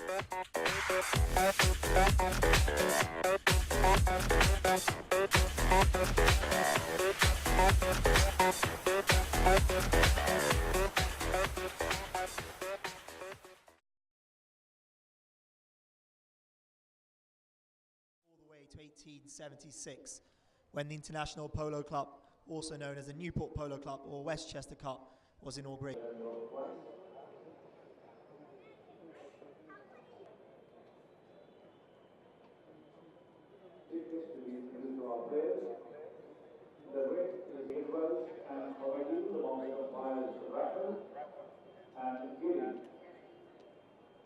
To 1876, when the International Polo Club, also known as the Newport Polo Club or Westchester Cup, was inaugurated. Tickets to be introduced to our players. The red is Imphal and already the mountain of miles raffle and Kiran.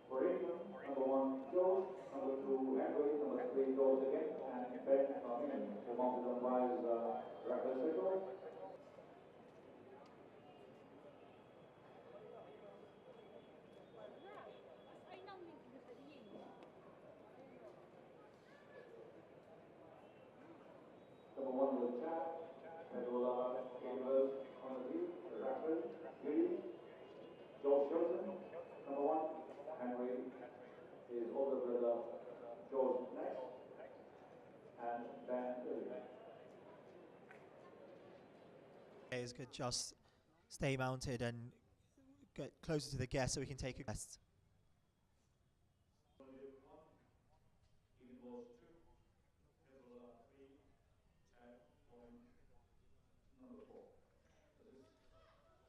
For England, number 1 George, number 2 Henry, number 3 George again, and Ben coming in. The mountain of miles raffle circle. Number 1 will chat, Pedola, Canvas, on the view, Raffle, Giddy, George Shelton, number 1, Henry, his older brother, George next, and Ben Illy. Players could just stay mounted and get closer to the guest so we can take a guest.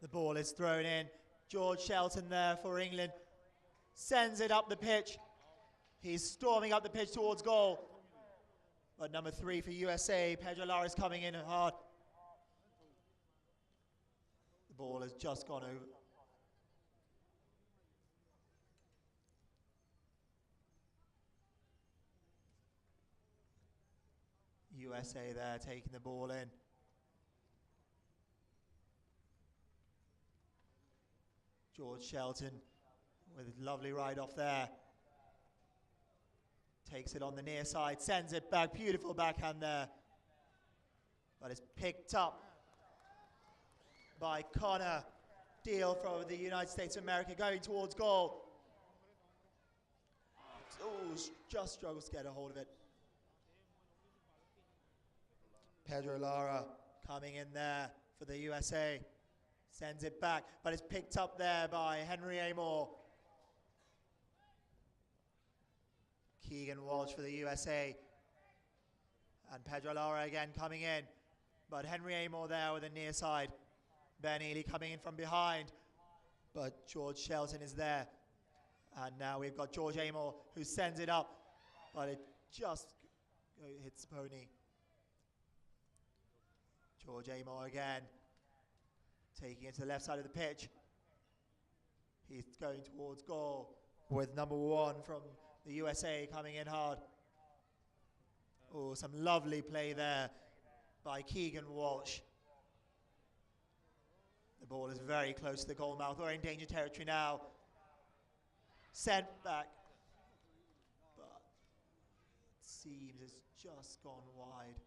The ball is thrown in. George Shelton there for England. Sends it up the pitch. He's storming up the pitch towards goal. But number 3 for USA, Pedro Lara is coming in hard. The ball has just gone over. USA there taking the ball in. George Shelton with a lovely ride off there. Takes it on the near side, sends it back, beautiful backhand there. But it's picked up by Connor Deal from the United States of America going towards goal. Oh, just struggles to get a hold of it. Pedro Lara coming in there for the USA. Sends it back, but it's picked up there by Henry Amor. Keegan Walsh for the USA. And Pedro Lara again coming in. But Henry Amor there with the near side. Ben Ely coming in from behind. But George Shelton is there. And now we've got George Amor who sends it up. But it just hits the pony. George Amor again. Taking it to the left side of the pitch. He's going towards goal with number 1 from the USA coming in hard. Oh, some lovely play there by Keegan Walsh. The ball is very close to the goal mouth. We're in danger territory now. Sent back. But it seems it's just gone wide.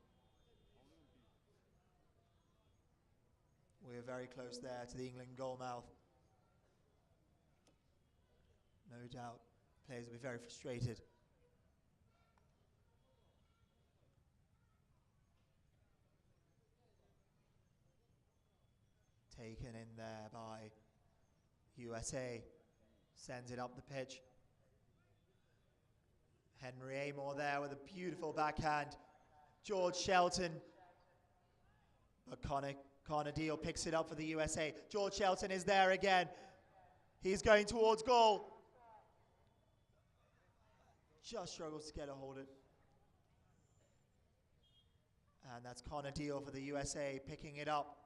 We're very close there to the England goal mouth. No doubt, players will be very frustrated. Taken in there by USA. Sends it up the pitch. Henry Amor there with a beautiful backhand. George Shelton. But Connor Deal picks it up for the USA. George Shelton is there again. He's going towards goal. Just struggles to get a hold of it. And that's Connor Deal for the USA picking it up.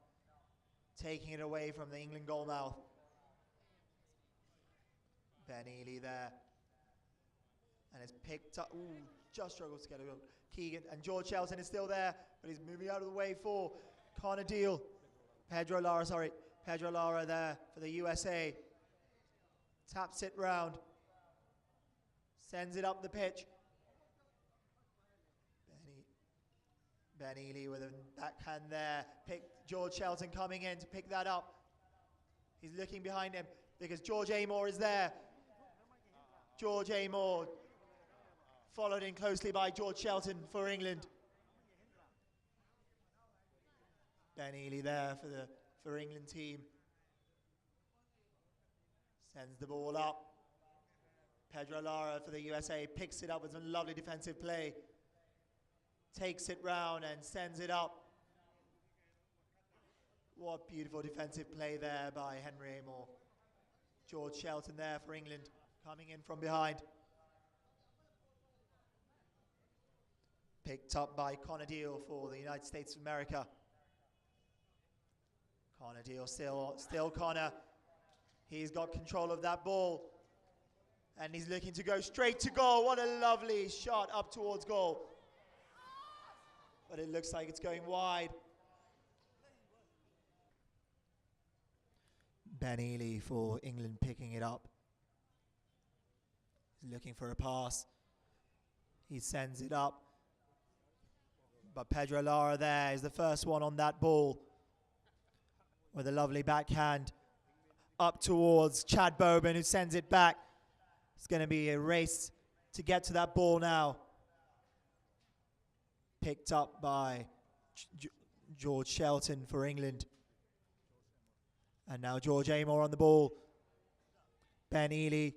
Taking it away from the England goal mouth. Ben Ely there. And it's picked up. Ooh, just struggles to get it. Keegan and George Shelton is still there, but he's moving out of the way for Connor Deal. Pedro Lara there for the USA. Taps it round. Sends it up the pitch. Ben Ely with a backhand there. George Shelton coming in to pick that up. He's looking behind him because George Amor is there. George Amor, followed in closely by George Shelton for England. Ben Ely there for England team. Sends the ball up. Pedro Lara for the USA picks it up with some lovely defensive play. Takes it round and sends it up. What beautiful defensive play there by Henry Amor. George Shelton there for England, coming in from behind. Picked up by Connor Deal for the United States of America. Connor Deal, still Connor. He's got control of that ball. And he's looking to go straight to goal. What a lovely shot up towards goal. But it looks like it's going wide. Ben Ely for England picking it up. He's looking for a pass. He sends it up. But Pedro Lara there is the first one on that ball. With a lovely backhand up towards Chad Bowman, who sends it back. It's going to be a race to get to that ball now. Picked up by George Shelton for England. And now George Amor on the ball. Ben Ely.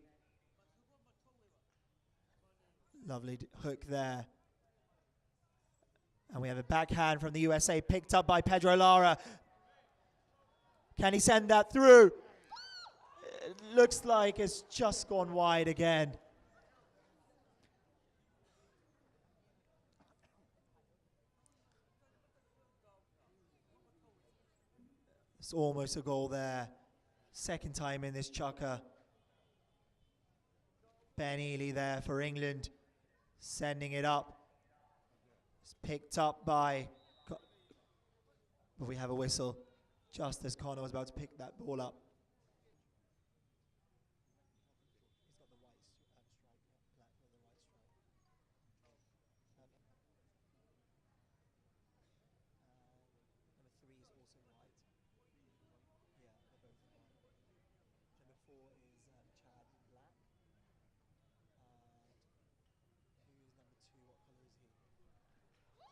Lovely hook there. And we have a backhand from the USA picked up by Pedro Lara. Can he send that through? It looks like it's just gone wide again. It's almost a goal there. Second time in this chukker. Ben Ely there for England. Sending it up. It's picked up by... But we have a whistle just as Connor was about to pick that ball up.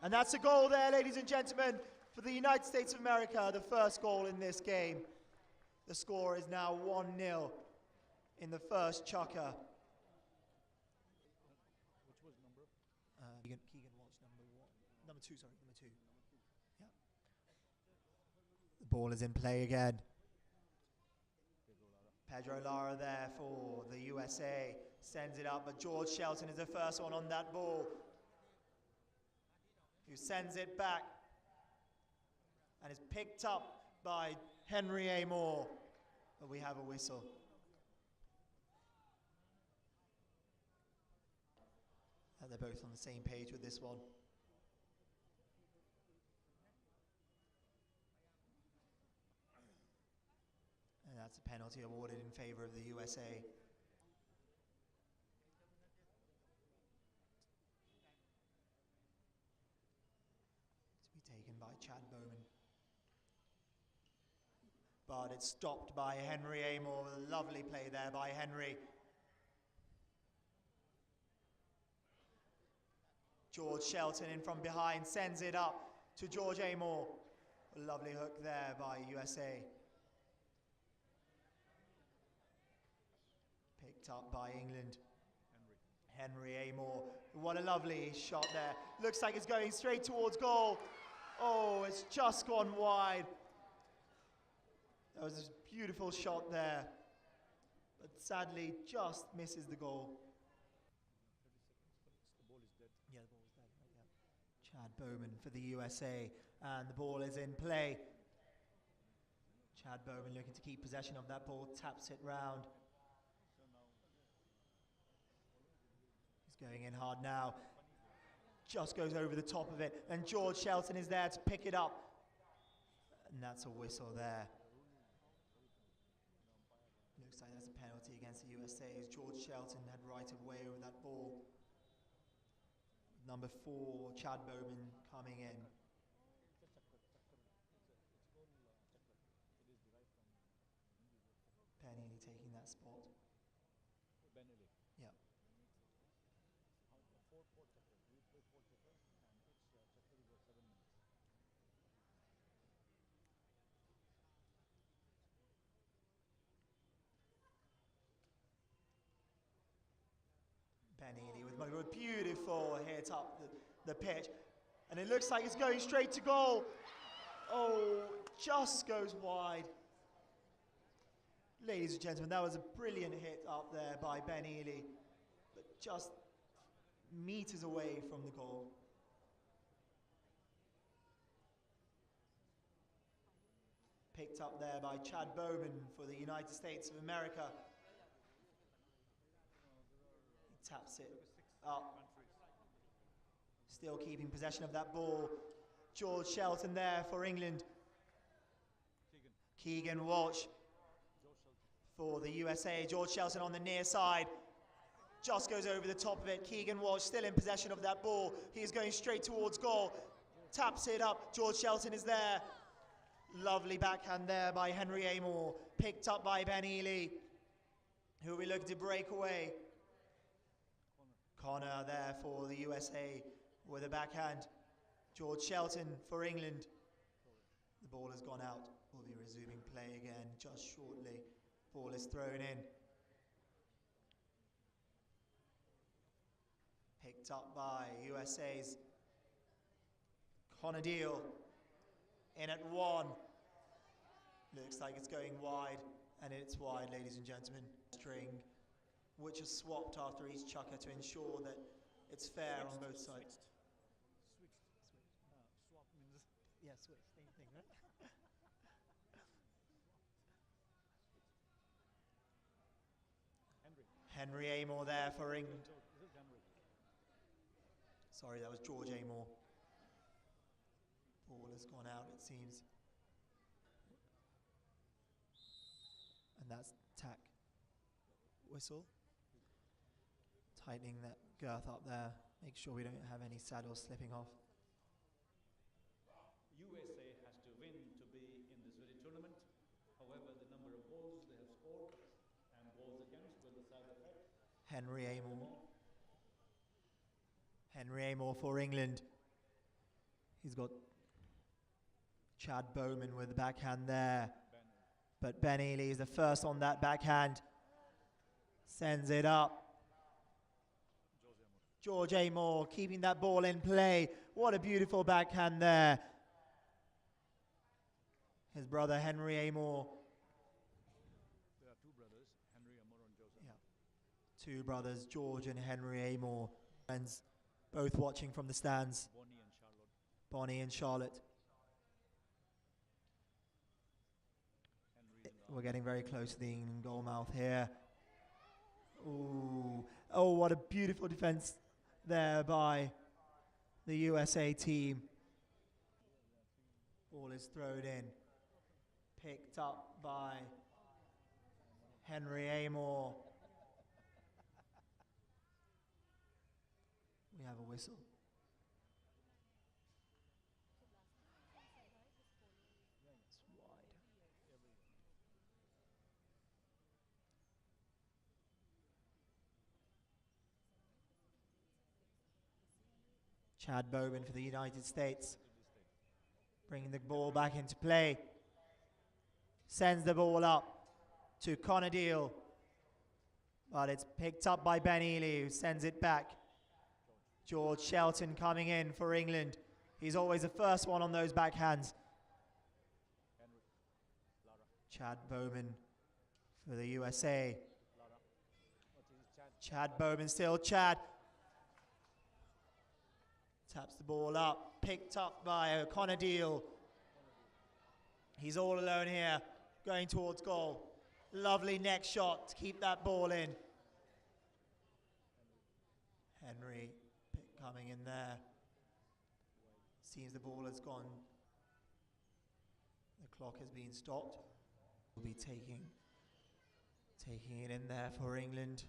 And that's a goal there, ladies and gentlemen, for the United States of America, the first goal in this game. The score is now 1-0 in the first chukker. Which was number? Keegan Walsh, number two. Yeah. The ball is in play again. Pedro Lara there for the USA. Sends it up, but George Shelton is the first one on that ball. Who sends it back and is picked up by Henry Amor. But we have a whistle. And they're both on the same page with this one. And that's a penalty awarded in favor of the USA. Taken by Chad Bowman. But it's stopped by Henry Amor. Lovely play there by Henry. George Shelton in from behind sends it up to George Amor. A lovely hook there by USA. Picked up by England. Henry Amor. What a lovely shot there. Looks like it's going straight towards goal. Oh, it's just gone wide. That was a beautiful shot there. But sadly, just misses the goal. 30 seconds, but the ball is dead. Yeah, the ball is dead. Yeah. Chad Bowman for the USA. And the ball is in play. Chad Bowman looking to keep possession of that ball. Taps it round. He's going in hard now. Just goes over the top of it, and George Shelton is there to pick it up. And that's a whistle there. Looks like that's a penalty against the USA as George Shelton had right of way over that ball. Number 4, Chad Bowman coming in. Ben Ely taking that spot. Ben Ely. Yeah. But a beautiful hit up the pitch. And it looks like it's going straight to goal. Oh, just goes wide. Ladies and gentlemen, that was a brilliant hit up there by Ben Ely, but just meters away from the goal. Picked up there by Chad Bowman for the United States of America. He taps it up. Still keeping possession of that ball. George Shelton there for England. Keegan Walsh for the USA. George Shelton on the near side. Just goes over the top of it. Keegan Walsh still in possession of that ball. He's going straight towards goal. Taps it up. George Shelton is there. Lovely backhand there by Henry Amor. Picked up by Ben Ely, who will be looking to break away. Connor there for the USA with a backhand. George Shelton for England. The ball has gone out. We'll be resuming play again just shortly. Ball is thrown in. Picked up by USA's Connor Deal. In at one. Looks like it's going wide, and it's wide, ladies and gentlemen. String, which is swapped after each chucker to ensure that it's fair on both sides. Swap means Yeah, switch, same thing, right? Henry Amor there for England. Sorry, that was George Amor. Ball has gone out, it seems. And that's tack. Whistle. Tightening that girth up there. Make sure we don't have any saddles slipping off. USA has to win to be in this very tournament. However, the number of goals they have scored and goals against will decide the fate. Henry Amor. Henry Amor for England. He's got Chad Bowman with the backhand there. But Ben Ely is the first on that backhand. Sends it up. George Amor keeping that ball in play. What a beautiful backhand there. His brother Henry Amor. There are two brothers, Henry Amor and Joseph. Yeah. Two brothers, George and Henry Amor. Friends, both watching from the stands. Bonnie and Charlotte. Bonnie and Charlotte. We're getting very close to the England goal mouth here. Ooh. Oh, what a beautiful defense there by the USA team. Ball is thrown in. Picked up by Henry Amor. We have a whistle. Chad Bowman for the United States. Bringing the ball back into play. Sends the ball up to Connor Deal. But it's picked up by Ben Ely, who sends it back. George Shelton coming in for England. He's always the first one on those backhands. Chad Bowman for the USA. Chad Bowman still Chad. Taps the ball up, picked up by Connor Deal. He's all alone here, going towards goal. Lovely neck shot to keep that ball in. Henry coming in there. Seems the ball has gone. The clock has been stopped. We'll be taking it in there for England.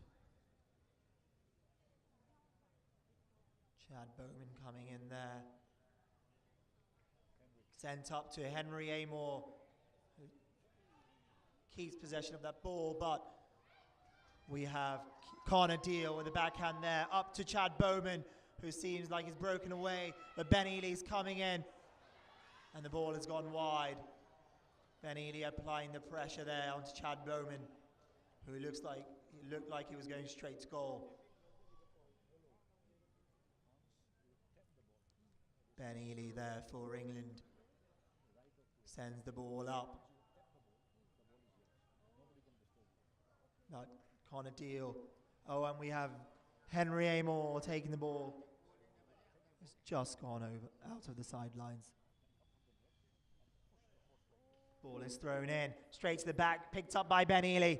Chad Bowman coming in there. Sent up to Henry Amor, who keeps possession of that ball, but we have Connor Deal with the backhand there, up to Chad Bowman, who seems like he's broken away, but Ben Ely's coming in, and the ball has gone wide. Ben Ely applying the pressure there onto Chad Bowman, who looked like he was going straight to goal. Ben Ely there for England. Sends the ball up. Not Connor Deal. Oh, and we have Henry Amor taking the ball. It's just gone over out of the sidelines. Ball is thrown in, straight to the back, picked up by Ben Ely.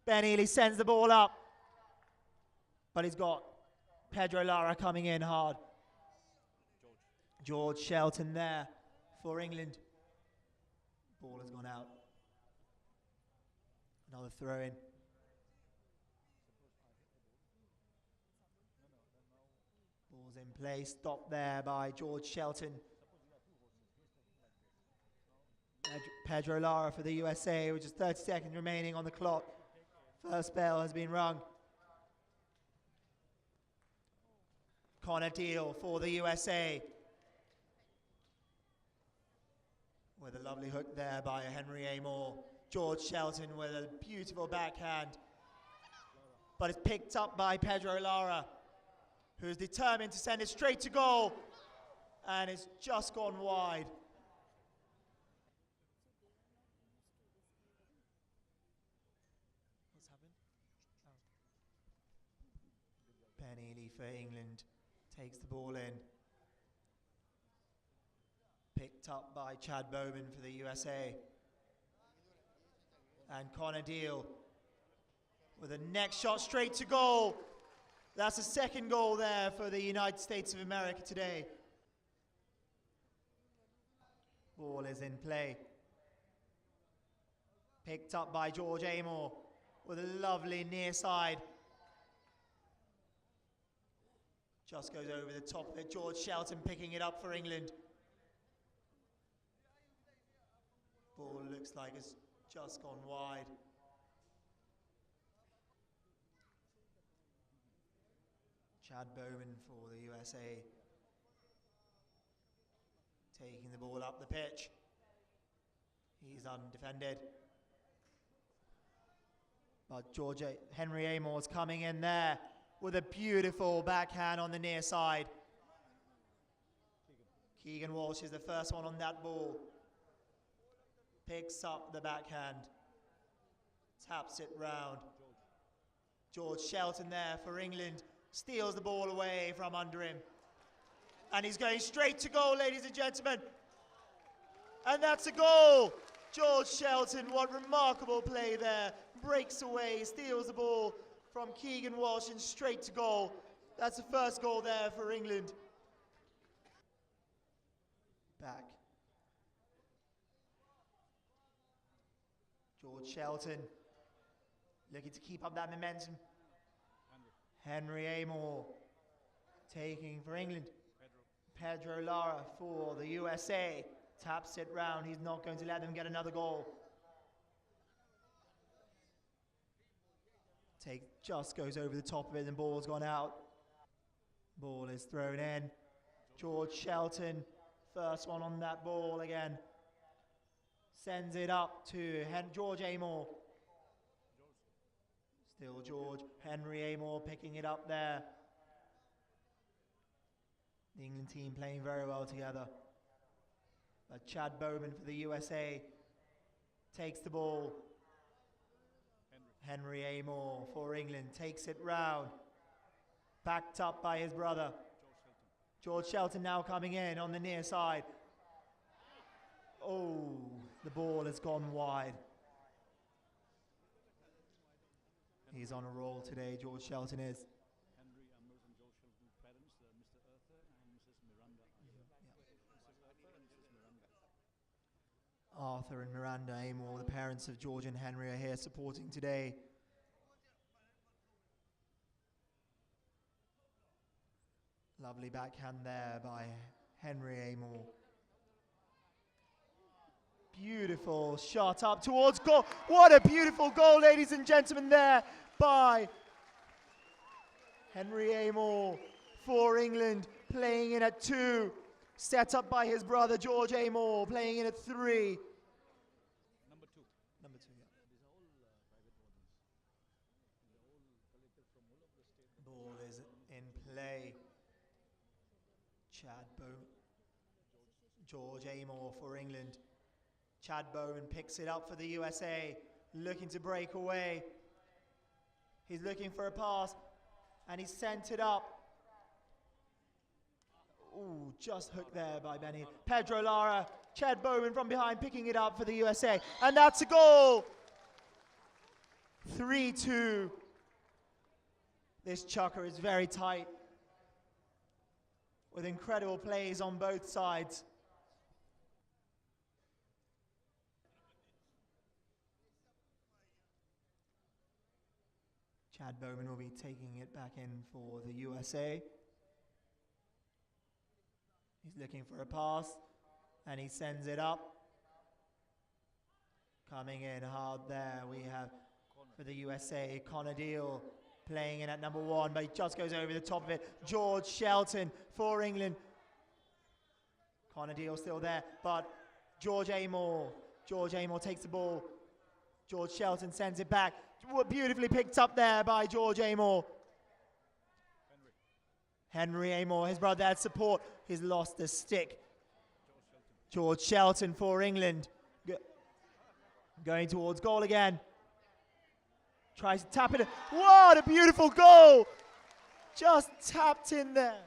Ben Ely sends the ball up, but he's got Pedro Lara coming in hard. George Shelton there for England. Ball has gone out. Another throw in. Ball's in play, stopped there by George Shelton. Pedro Lara for the USA, which is 30 seconds remaining on the clock. First bell has been rung. Connor Deal for the USA. With a lovely hook there by Henry Amor. George Shelton with a beautiful backhand. But it's picked up by Pedro Lara, who's determined to send it straight to goal. And it's just gone wide. What's happened? Oh. Ben Ely for England takes the ball in. Picked up by Chad Bowman for the USA. And Connor Deal with a next shot straight to goal. That's the second goal there for the United States of America today. Ball is in play. Picked up by George Amor with a lovely near side. Just goes over the top of it. George Shelton picking it up for England. Ball looks like it's just gone wide. Chad Bowman for the USA. Taking the ball up the pitch. He's undefended. But Henry Amor's coming in there with a beautiful backhand on the near side. Keegan Walsh is the first one on that ball. Picks up the backhand. Taps it round. George Shelton there for England. Steals the ball away from under him. And he's going straight to goal, ladies and gentlemen. And that's a goal. George Shelton, what remarkable play there. Breaks away, steals the ball from Keegan Walsh and straight to goal. That's the first goal there for England. Back. George Shelton looking to keep up that momentum. Henry Amor taking for England. Pedro Lara for the USA. Taps it round. He's not going to let them get another goal. Just goes over the top of it and ball's gone out. Ball is thrown in. George Shelton, first one on that ball again. Sends it up to George Amor. Still George. Henry Amor picking it up there. The England team playing very well together. But Chad Bowman for the USA takes the ball. Henry Amor for England takes it round. Backed up by his brother. George Shelton now coming in on the near side. Oh, the ball has gone wide. He's on a roll today, George Shelton is. Henry Amor and George Shelton's parents, Mr. Arthur and Mrs. Miranda. Arthur and Miranda Amor, the parents of George and Henry, are here supporting today. Lovely backhand there by Henry Amor. Beautiful shot up towards goal. What a beautiful goal, ladies and gentlemen, there by Henry Amor for England, playing in at 2. Set up by his brother George Amor, playing in at 3. Number 2. Number 2, yeah. These are all private wardens. They're all collected from all over the state. Ball is in play. George Amor for England. Chad Bowman picks it up for the USA, looking to break away. He's looking for a pass, and he's sent it up. Ooh, just hooked there by Benny. Pedro Lara, Chad Bowman from behind picking it up for the USA, and that's a goal! 3-2. This chukker is very tight, with incredible plays on both sides. Chad Bowman will be taking it back in for the USA. He's looking for a pass, and he sends it up. Coming in hard there, we have for the USA, Connor Deal playing in at number 1, but he just goes over the top of it. George Shelton for England. Connor Deal still there, but George Amor takes the ball. George Shelton sends it back. Beautifully picked up there by George Amor. Henry Amor, his brother had support. He's lost the stick. George Shelton for England. Going towards goal again. Tries to tap it. What a beautiful goal! Just tapped in there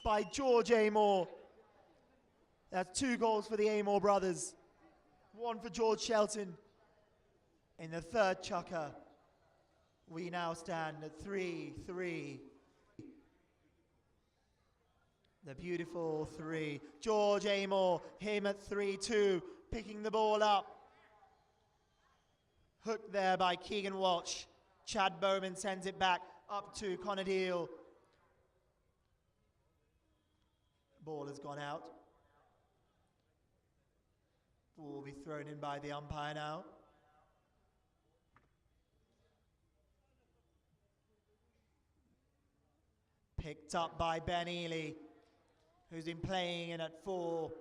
by George Amor. That's 2 goals for the Amor brothers. 1 for George Shelton. In the third chukker, we now stand at 3-3. The beautiful 3. George Amor, him at 3-2, picking the ball up. Hooked there by Keegan Walsh. Chad Bowman sends it back up to Connor Deal. Ball has gone out. Ball will be thrown in by the umpire now. Picked up by Ben Ely, who's been playing in at 4,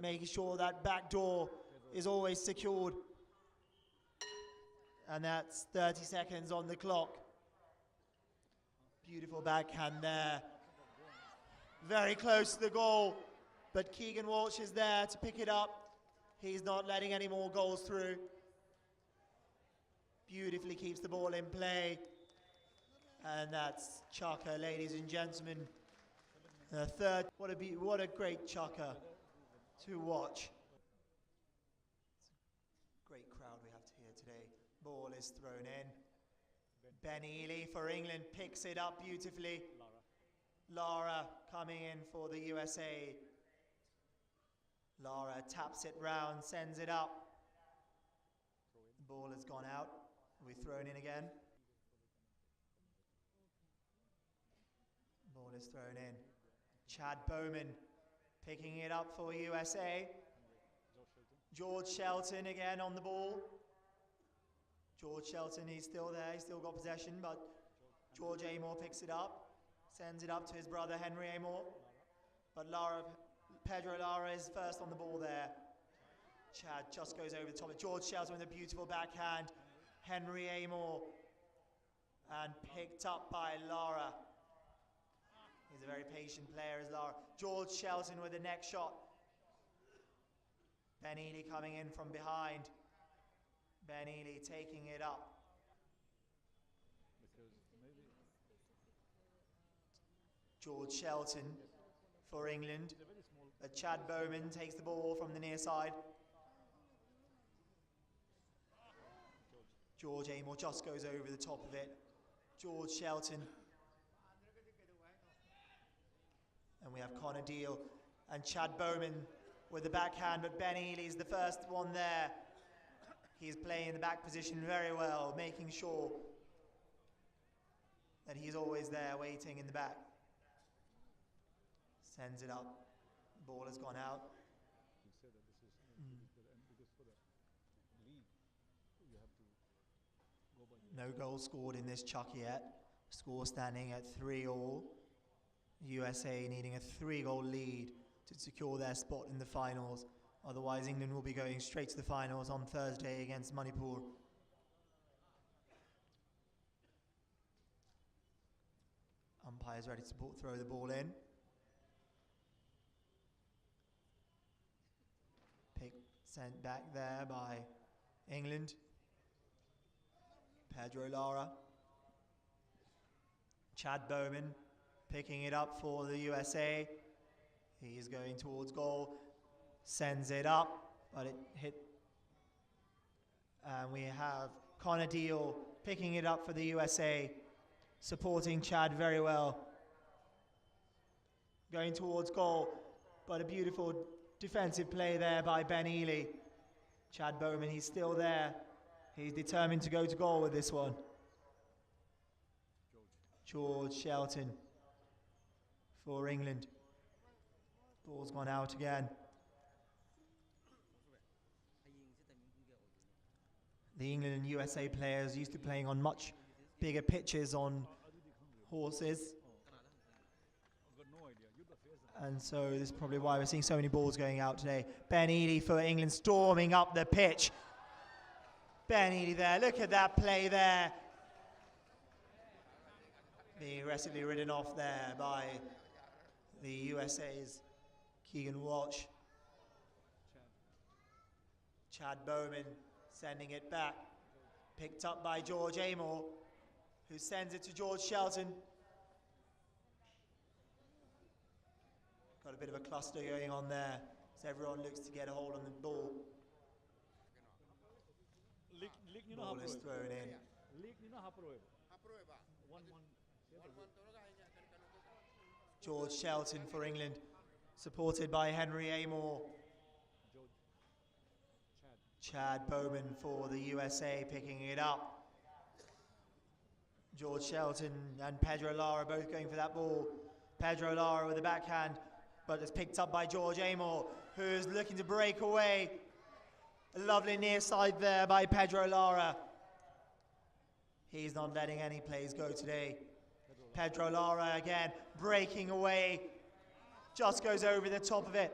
making sure that back door is always secured. And that's 30 seconds on the clock. Beautiful backhand there. Very close to the goal, but Keegan Walsh is there to pick it up. He's not letting any more goals through. Beautifully keeps the ball in play. And that's chukker, ladies and gentlemen. The third, what a great chukker to watch. Great crowd we have here today. Ball is thrown in. Ben Ely for England picks it up beautifully. Lara coming in for the USA. Lara taps it round, sends it up. Ball has gone out. We're thrown in again. Ball is thrown in. Chad Bowman picking it up for USA. George Shelton again on the ball. George Shelton, he's still there, he's still got possession, but George Amor picks it up, sends it up to his brother Henry Amor. But Pedro Lara is first on the ball there. Chad just goes over the top of George Shelton with a beautiful backhand. Henry Amor, and picked up by Lara. He's a very patient player, is Lara. George Shelton with the next shot. Ben Ely coming in from behind. Ben Ely taking it up. George Shelton for England. Chad Bowman takes the ball from the near side. George Amor just goes over the top of it. George Shelton. And we have Connor Deal and Chad Bowman with the backhand, but Ben Ely's the first one there. He's playing in the back position very well, making sure that he's always there waiting in the back. Sends it up. The ball has gone out. No goals scored in this chuck yet. Score standing at 3-3. USA needing a 3-goal lead to secure their spot in the finals. Otherwise, England will be going straight to the finals on Thursday against Manipur. Umpire's ready to throw the ball in. Sent back there by England. Pedro Lara. Chad Bowman picking it up for the USA. He's going towards goal. Sends it up, but it hit. And we have Connor Deal picking it up for the USA, supporting Chad very well. Going towards goal, but a beautiful defensive play there by Ben Ely. Chad Bowman, he's still there. He's determined to go to goal with this one. George Shelton for England. Ball's gone out again. The England and USA players used to playing on much bigger pitches on horses. And so this is probably why we're seeing so many balls going out today. Ben Ely for England storming up the pitch. Ben Ely there, look at that play there. Being aggressively ridden off there by the USA's Keegan Walsh. Chad Bowman sending it back. Picked up by George Amor, who sends it to George Shelton. Got a bit of a cluster going on there, so everyone looks to get a hold on the ball. Ball is thrown in. George Shelton for England, supported by Henry Amor. Chad Bowman for the USA picking it up. George Shelton and Pedro Lara both going for that ball. Pedro Lara with a backhand, but it's picked up by George Amor, who's looking to break away. A lovely near side there by Pedro Lara. He's not letting any plays go today. Pedro Lara again, breaking away. Just goes over the top of it.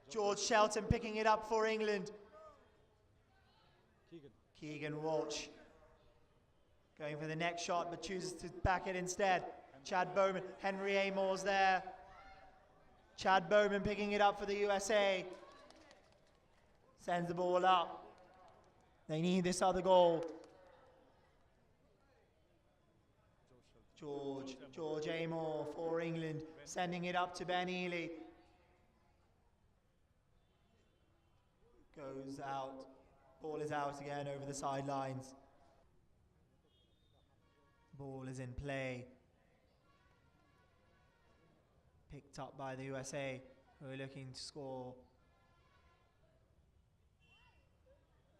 George Shelton picking it up for England. Keegan Walsh going for the next shot, but chooses to back it instead. Chad Bowman, Henry Amor's there. Chad Bowman picking it up for the USA. Sends the ball up. They need this other goal. George Amor for England, sending it up to Ben Ely. Goes out. Ball is out again over the sidelines. Ball is in play. Picked up by the USA, who are looking to score.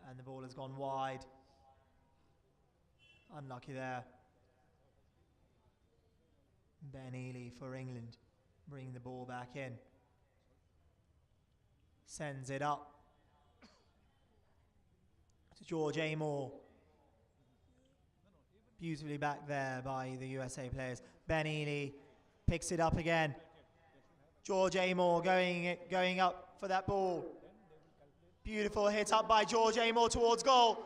And the ball has gone wide. Unlucky there. Ben Ely for England, bringing the ball back in. Sends it up to George Amor. Beautifully back there by the USA players. Ben Ely picks it up again. George Amor going up for that ball. Beautiful hit up by George Amor towards goal.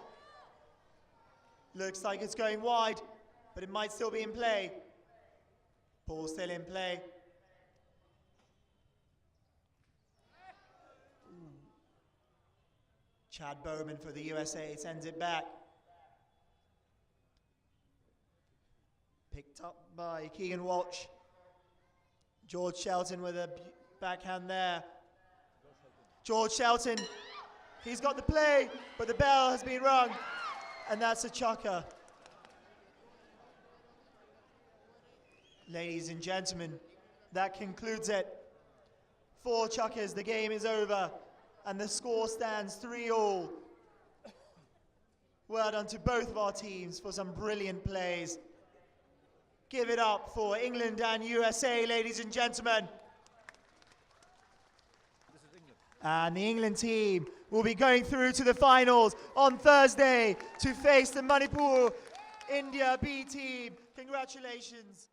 Looks like it's going wide, but it might still be in play. Ball still in play. Chad Bowman for the USA sends it back. Picked up by Keegan Walsh. George Shelton with a backhand there. George Shelton, he's got the play, but the bell has been rung, and that's a chucker. Ladies and gentlemen, that concludes it. 4 chuckers, the game is over, and the score stands 3-all. Well done to both of our teams for some brilliant plays. Give it up for England and USA, ladies and gentlemen. And the England team will be going through to the finals on Thursday to face the Manipur India B team. Congratulations.